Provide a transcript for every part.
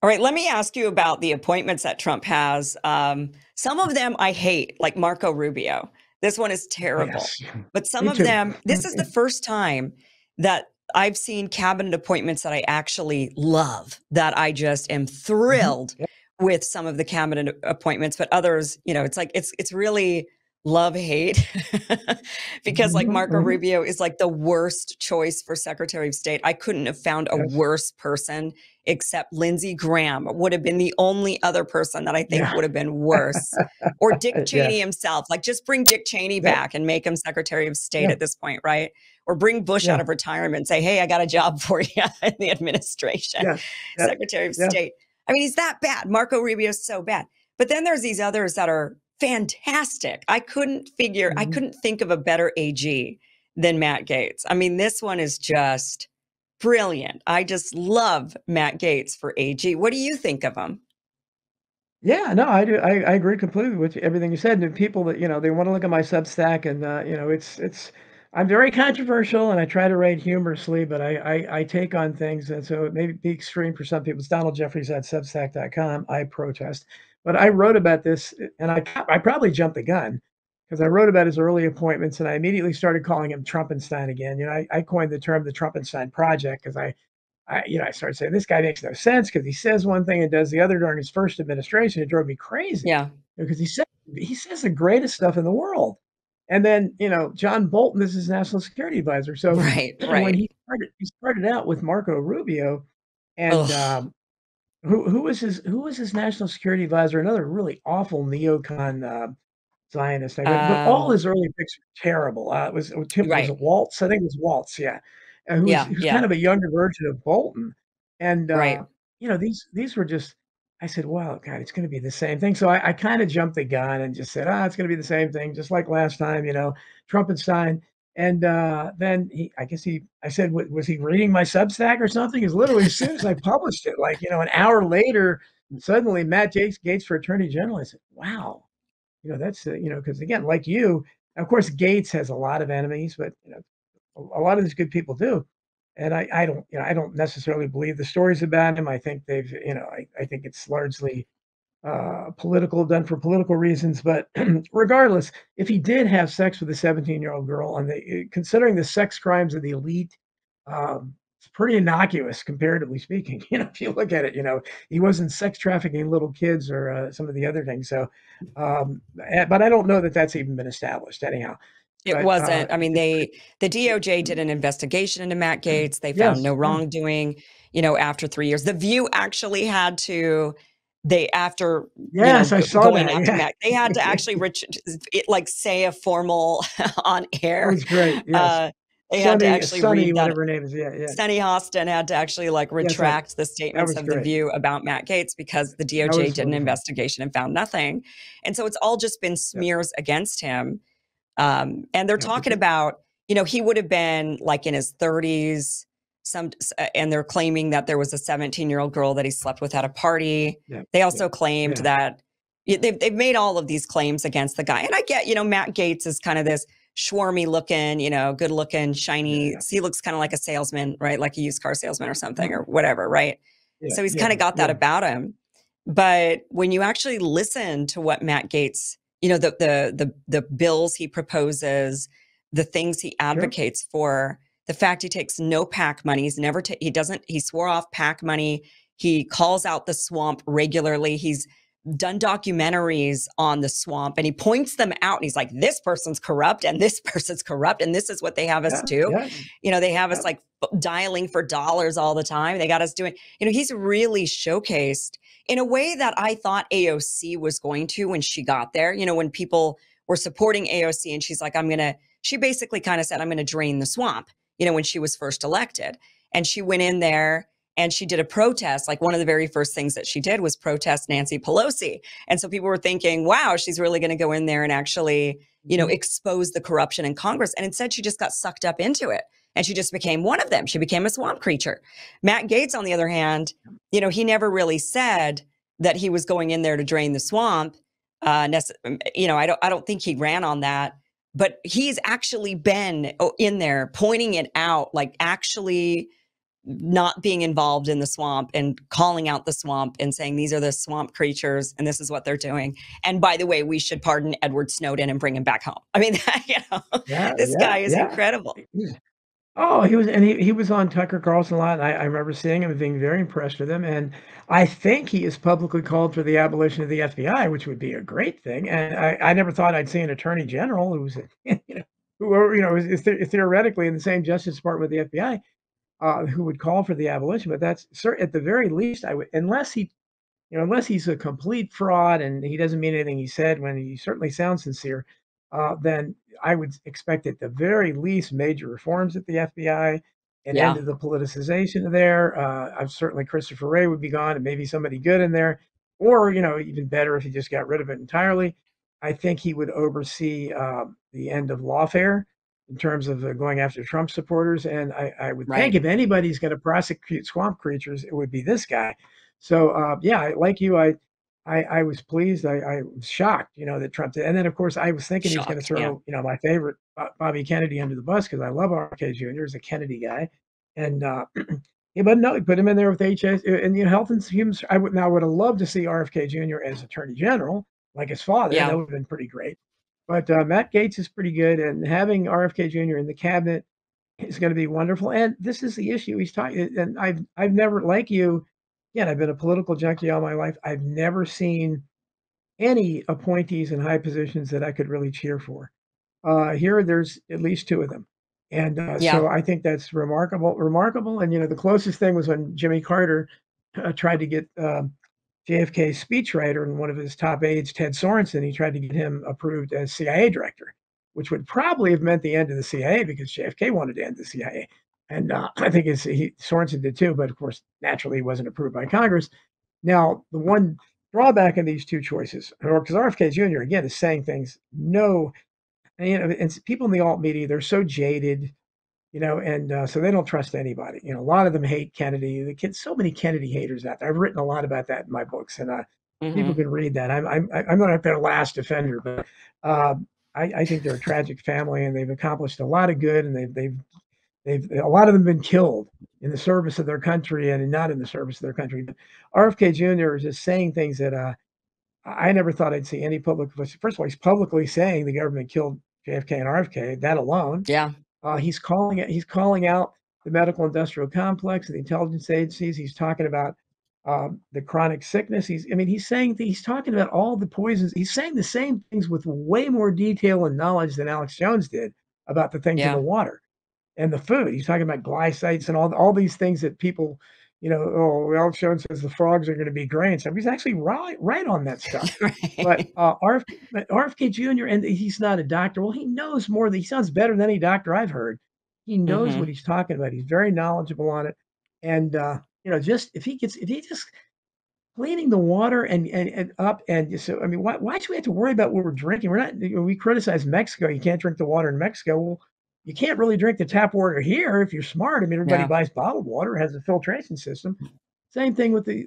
All right, let me ask you about the appointments that Trump has. Some of them I hate, like Marco Rubio. This one is terrible. Yes, But some me of too. them, this is the first time that I've seen cabinet appointments that I actually love, that I just am Mhm. thrilled Yep, with some of the cabinet appointments, but others, it's like it's really love hate because like mhm, Marco mhm. Rubio is like the worst choice for Secretary of State. I couldn't have found a Yes, worse person except Lindsey Graham would have been the only other person that I think yeah, would have been worse. Or Dick Cheney yes, himself. Like just bring Dick Cheney yep, back and make him Secretary of State yeah, at this point, right? Or bring Bush out yeah, of retirement and say, hey, I got a job for you in the administration, yes, yeah, Secretary of yeah. State. I mean, he's that bad. Marco Rubio's so bad. But then there's these others that are fantastic. I Mhm. couldn't think of a better AG than Matt Gaetz. I mean, this one is just brilliant. I just love Matt Gaetz for AG. What do you think of him? Yeah, no, I do. I agree completely with everything you said. And people that, they want to look at my Substack and, I'm very controversial and I try to write humorously, but I take on things. And so it may be extreme for some people. It's Donald Jeffries at Substack.com. I protest. But I wrote about this and I probably jumped the gun because I wrote about his early appointments and I immediately started calling him Trumpenstein again. I coined the term the Trumpenstein Project because I started saying this guy makes no sense because he says one thing and does the other during his first administration. It drove me crazy Yeah. because he says the greatest stuff in the world. And then, John Bolton is his national security advisor. So Right, when right. he started out with Marco Rubio and Ugh. who was his national security advisor? Another really awful neocon Zionist. But all Um, his early picks were terrible. Was right. it Waltz? I think it was Waltz. Yeah, who's Yeah, who's yeah, kind of a younger version of Bolton, and right. these were just. I said, "Wow, God, it's going to be the same thing." So I kind of jumped the gun and just said, "Ah, it's going to be the same thing, just like last time." Trump and Stein. And then I said, was he reading my Substack or something? Because literally as soon as I published it, like an hour later, suddenly Matt Gates for Attorney General. I said, "Wow." That's, because again, like you, of course, Gates has a lot of enemies, but a lot of these good people do. And I don't necessarily believe the stories about him. I think I think it's largely political, done for political reasons. But regardless, if he did have sex with a 17-year-old girl, and considering the sex crimes of the elite, it's pretty innocuous comparatively speaking. If you look at it, he wasn't sex trafficking little kids or some of the other things. So, but I don't know that that's even been established anyhow. It But wasn't. I mean, the DOJ did an investigation into Matt Gates. They found yes, no yeah, wrongdoing, after 3 years. The View actually had to, they, after, yes, I saw going that. after Yeah, Matt, they had to actually like say a formal on that air. was great. Yes, Uh, they had to Sunny, actually Sunny, read that. whatever her name is. Yeah, yeah. Sunny Hostin had to actually like Yes, retract the that statements was of the great. View about Matt Gates because the That DOJ was did an wonderful. investigation and found nothing. And so it's all just been Yeah, smears against him. And they're yeah, talking about, he would have been like in his 30s, and they're claiming that there was a 17-year-old girl that he slept with at a party. yeah, They yeah, also claimed yeah. that they've made all of these claims against the guy. And I get, Matt Gates is kind of this swarmy looking, good looking, Yeah, shiny. yeah. He looks kind of like a salesman, right? Like a used car salesman or something or Mhm. whatever, right? Yeah, So he's kind yeah, of got that yeah, about him. But when you actually listen to what Matt Gates, the bills he proposes, the things he sure. advocates for, the fact he takes no PAC money, he doesn't, he swore off PAC money. He calls out the swamp regularly. He's done documentaries on the swamp and he points them out and he's like, this person's corrupt and this person's corrupt and this is what they have us Yeah, do. yeah, They have us yeah. like dialing for dollars all the time. They got us doing, he's really showcased in a way that I thought AOC was going to when she got there. When people were supporting AOC and she's like, she basically kind of said, I'm going to drain the swamp, when she was first elected. And she went in there and she did a protest. Like one of the very first things that she did was protest Nancy Pelosi. And so people were thinking, wow, she's really going to go in there and actually, Mhm. expose the corruption in Congress. And instead, she just got sucked up into it. And she just became one of them. She became a swamp creature. Matt Gaetz, on the other hand, he never really said that he was going in there to drain the swamp. I don't think he ran on that, but he's actually been in there pointing it out, like actually not being involved in the swamp and calling out the swamp and saying these are the swamp creatures and this is what they're doing. And by the way, we should pardon Edward Snowden and bring him back home. I mean, Yeah, this yeah, guy is yeah. incredible. Oh, he was on Tucker Carlson a lot, and I remember seeing him and being very impressed with him, and I think he has publicly called for the abolition of the FBI, which would be a great thing, and I never thought I'd see an attorney general who was, you know, who, you know, is theoretically in the same Justice Department with the FBI, who would call for the abolition, but that's at the very least, I would unless he unless he's a complete fraud and he doesn't mean anything he said when he certainly sounds sincere, then I would expect at the very least major reforms at the FBI, an end Yeah. to the politicization of there. I'm certainly Christopher Wray would be gone and maybe somebody good in there, or even better if he just got rid of it entirely. I think he would oversee the end of lawfare in terms of going after Trump supporters, and I would think Right. if anybody's going to prosecute swamp creatures, it would be this guy. So, yeah, like you, I was pleased. I was shocked, that Trump did. And then, of course, I was thinking he was going to Shocked. Yeah. throw, my favorite, Bobby Kennedy under the bus because I love RFK Jr. as a Kennedy guy. And, yeah, but no, he put him in there with HS and Health and Human. I would have loved to see RFK Jr. as Attorney General, like his father. Yeah. That would have been pretty great. But Matt Gaetz is pretty good, and having RFK Jr. in the cabinet is going to be wonderful. And this is the issue he's talking. And I've never, like you, again, I've been a political junkie all my life. I've never seen any appointees in high positions that I could really cheer for. Here, there's at least two of them, and Yeah. so I think that's remarkable. Remarkable, and the closest thing was when Jimmy Carter tried to get JFK's speechwriter and one of his top aides, Ted Sorensen. He tried to get him approved as CIA director, which would probably have meant the end of the CIA because JFK wanted to end the CIA. And I think Sorensen did too, but of course, naturally, he wasn't approved by Congress. Now, the one drawback in these two choices, or because RFK Jr. again is saying things, no, and people in the alt media, they're so jaded, and so they don't trust anybody. A lot of them hate Kennedy. The kids, so many Kennedy haters out there. I've written a lot about that in my books, and people Hmm. can read that. I'm not their last defender, but I think they're a tragic family, and they've accomplished a lot of good, and they've a lot of them been killed in the service of their country and not in the service of their country. But RFK Jr. is just saying things that I never thought I'd see any public. First of all, he's publicly saying the government killed JFK and RFK. That alone, Yeah. he's calling it. He's calling out the medical industrial complex, the intelligence agencies. He's talking about the chronic sickness. He's talking about all the poisons. He's saying the same things with way more detail and knowledge than Alex Jones did about the things in the Yeah. water and the food. He's talking about glycites and all these things that people, oh, Alex Jones says the frogs are going to be gray and stuff. He's actually right on that stuff. But Right. RFK Jr. and he's not a doctor. Well, he knows more. He sounds better than any doctor I've heard. He knows what Hmm. he's talking about. He's very knowledgeable on it. And just if he just cleaning the water and up and so why should we have to worry about what we're drinking? We're not we criticize Mexico. You can't drink the water in Mexico. Well, you can't really drink the tap water here if you're smart. Everybody Yeah. buys bottled water, has a filtration system. Same thing with the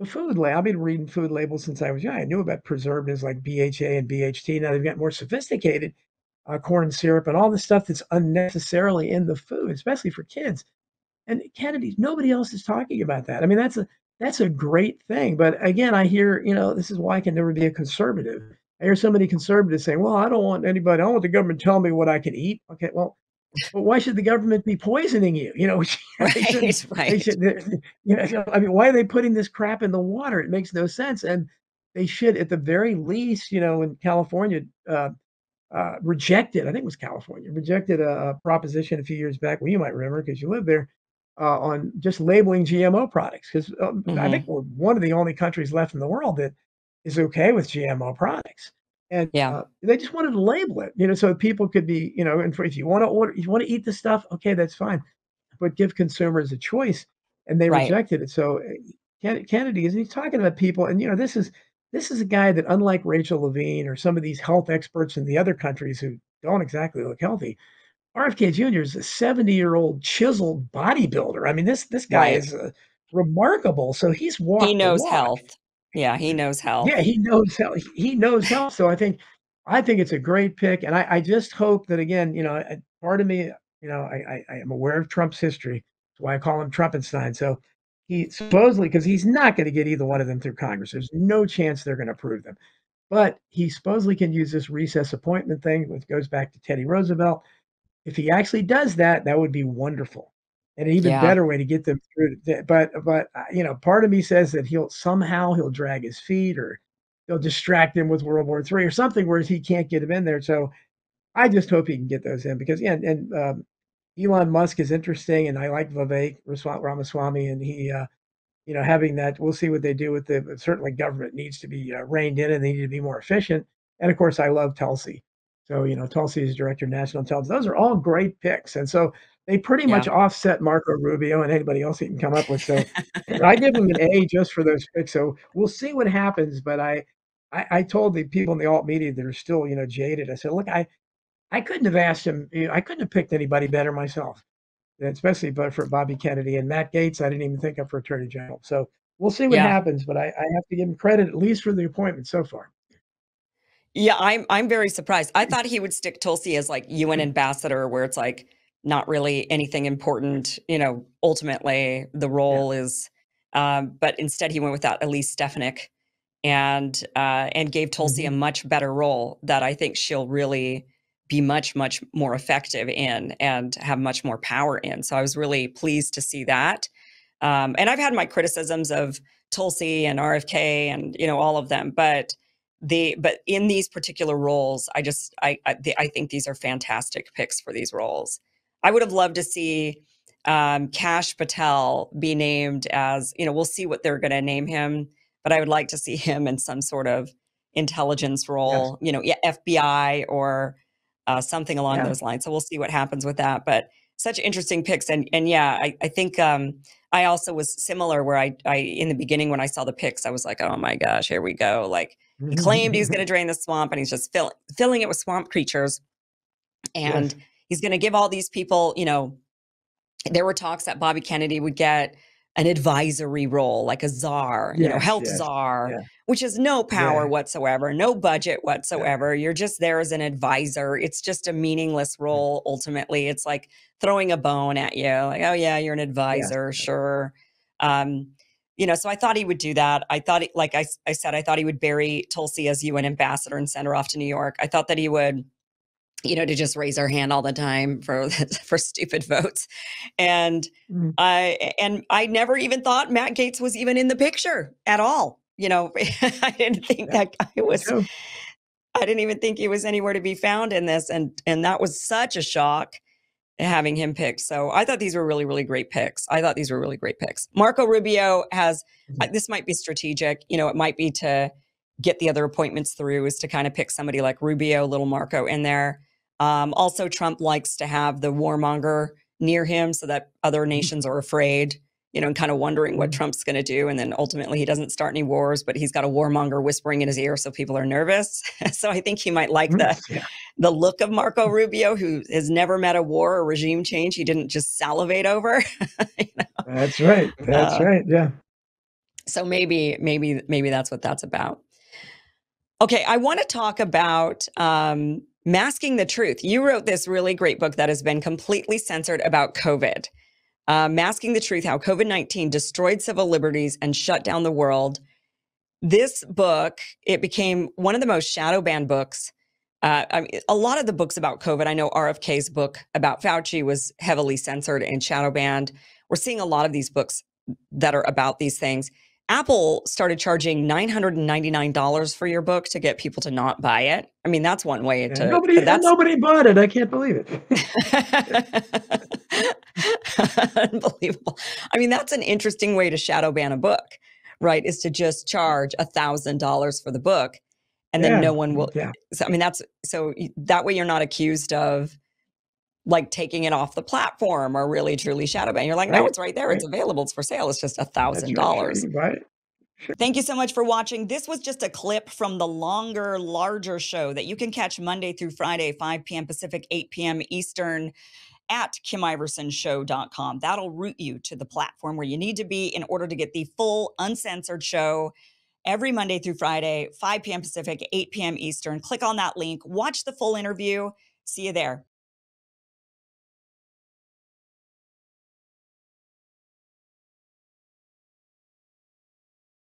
food label. I've been reading food labels since I was young. I knew about preservatives like BHA and BHT. Now they've got more sophisticated corn syrup and all the stuff that's unnecessarily in the food, especially for kids. And Kennedy, nobody else is talking about that. That's a great thing. But again, I hear, this is why I can never be a conservative. I hear so many conservatives saying, well, I don't want anybody, I don't want the government telling me what I can eat. Okay, well, but why should the government be poisoning you? They shouldn't, Right. they Right. should, why are they putting this crap in the water? It makes no sense. And they should, at the very least, in California, rejected, I think it was California, rejected a proposition a few years back. Well, you might remember because you live there on just labeling GMO products. Because I think Hmm. we're one of the only countries left in the world that is okay with GMO products. And Yeah. they just wanted to label it, so people could be, and if you want to order, if you want to eat the stuff, okay, that's fine, but give consumers a choice. And they Right. rejected it. So Kennedy is he's talking about people, and this is a guy that, unlike Rachel Levine or some of these health experts in the other countries who don't exactly look healthy, RFK Jr. is a 70-year-old chiseled bodybuilder. This guy Right. is remarkable. So he's He walked the knows walk. health. Yeah. He knows Yeah, health. he knows health. He knows health. So I think it's a great pick, and I just hope that again, part of me, I am aware of Trump's history. That's why I call him Trumpenstein. So he supposedly, because he's not going to get either one of them through Congress. There's no chance they're going to approve them. But he supposedly can use this recess appointment thing, which goes back to Teddy Roosevelt. If he actually does that, that would be wonderful. And an even Yeah. better way to get them through. But part of me says that he'll drag his feet, or they'll distract him with World War III or something, where he can't get him in there. So I just hope he can get those in, because Elon Musk is interesting, and I like Vivek Ramaswamy, and having that. We'll see what they do with the. Certainly, government needs to be reined in, and they need to be more efficient. And of course, I love Tulsi. So Tulsi is director of national intelligence. Those are all great picks, and so they pretty much Yeah. offset Marco Rubio and anybody else he can come up with. So I give them an A just for those picks. So we'll see what happens. But I told the people in the alt media that are still jaded. I said, look, I couldn't have asked him. I couldn't have picked anybody better myself, especially but for Bobby Kennedy and Matt Gaetz. I didn't even think of for Attorney General. So we'll see what Yeah. happens, but I have to give him credit at least for the appointment so far. Yeah, I'm very surprised. I thought he would stick Tulsi as like UN ambassador, where it's like not really anything important. Ultimately the Yeah. role is, but instead he went with that Elise Stefanik, and gave Tulsi a Mhm. much better role that I think she'll really be much, much more effective in and have much more power in. So I was really pleased to see that. And I've had my criticisms of Tulsi and RFK and all of them, but in these particular roles, I think these are fantastic picks for these roles. I would have loved to see Kash Patel be named as, we'll see what they're going to name him, but I would like to see him in some sort of intelligence Yes. role, yeah, FBI or something along Yeah. those lines. So we'll see what happens with that. But such interesting picks, and yeah, I think I also was similar, where I in the beginning when I saw the picks, I was like, oh my gosh, here we go. Like he claimed he was going to drain the swamp, and he's just filling it with swamp creatures, and Yes. he's going to give all these people, there were talks that Bobby Kennedy would get an advisory role, like a czar, Yes. health Yes. czar, Yeah. which is no power Yeah. whatsoever, no budget Yeah. whatsoever. You're just there as an advisor. It's just a meaningless Yeah. role. Ultimately, it's like throwing a bone at you, like, oh yeah, you're an Yes. advisor, sure. Um, so I thought he would do that. I thought, like I said, I thought he would bury Tulsi as UN ambassador and send her off to New York. I thought that he would, to just raise her hand all the time for for stupid votes. And Mhm. I never even thought Matt Gaetz was even in the picture at all. I didn't think Yeah. that guy Me was. too. I didn't even think he was anywhere to be found in this, and that was such a shock having him picked. So I thought these were really, really great picks. I thought these were really great picks. Marco Rubio has. Mhm. This might be strategic. It might be to get the other appointments through, is to kind of pick somebody like Rubio, little Marco in there. Also, Trump likes to have the warmonger near him so that other Mhm. nations are afraid, and kind of wondering what Mhm. Trump's going to do. And then ultimately he doesn't start any wars, but he's got a warmonger whispering in his ear so people are nervous. So I think he might like Mhm. the Yeah. the look of Marco Rubio, who has never met a war or regime change he didn't just salivate over. You know? That's right. That's uh, right. Yeah. so maybe that's what that's about. Okay, I want to talk about masking the truth. You wrote this really great book that has been completely censored about COVID. Masking the Truth, How COVID-19 Destroyed Civil Liberties and Shut Down the World. This book, it became one of the most shadow banned books. I mean, a lot of the books about COVID, I know RFK's book about Fauci was heavily censored and shadow banned. We're seeing a lot of these books that are about these things. Apple started charging $999 for your book to get people to not buy it. I mean, that's one way And to, nobody and that's nobody bought it. I can't believe it. unbelievable. I mean, that's an interesting way to shadow ban a book, right? Is to just charge $1,000 for the book, and then Yeah. no one will. Yeah. So, I mean, that way you're not accused of like taking it off the platform or really truly shadow ban. You're like, no, Right. it's right there. It's Right. available. It's for sale. It's just a That's thousand right. Sure, you dollars. can buy it. Sure. Thank you so much for watching. This was just a clip from the longer, larger show that you can catch Monday through Friday, 5 p.m. Pacific, 8 p.m. Eastern at KimIversonShow.com. That'll route you to the platform where you need to be in order to get the full uncensored show every Monday through Friday, 5 p.m. Pacific, 8 p.m. Eastern. Click on that link, watch the full interview. See you there.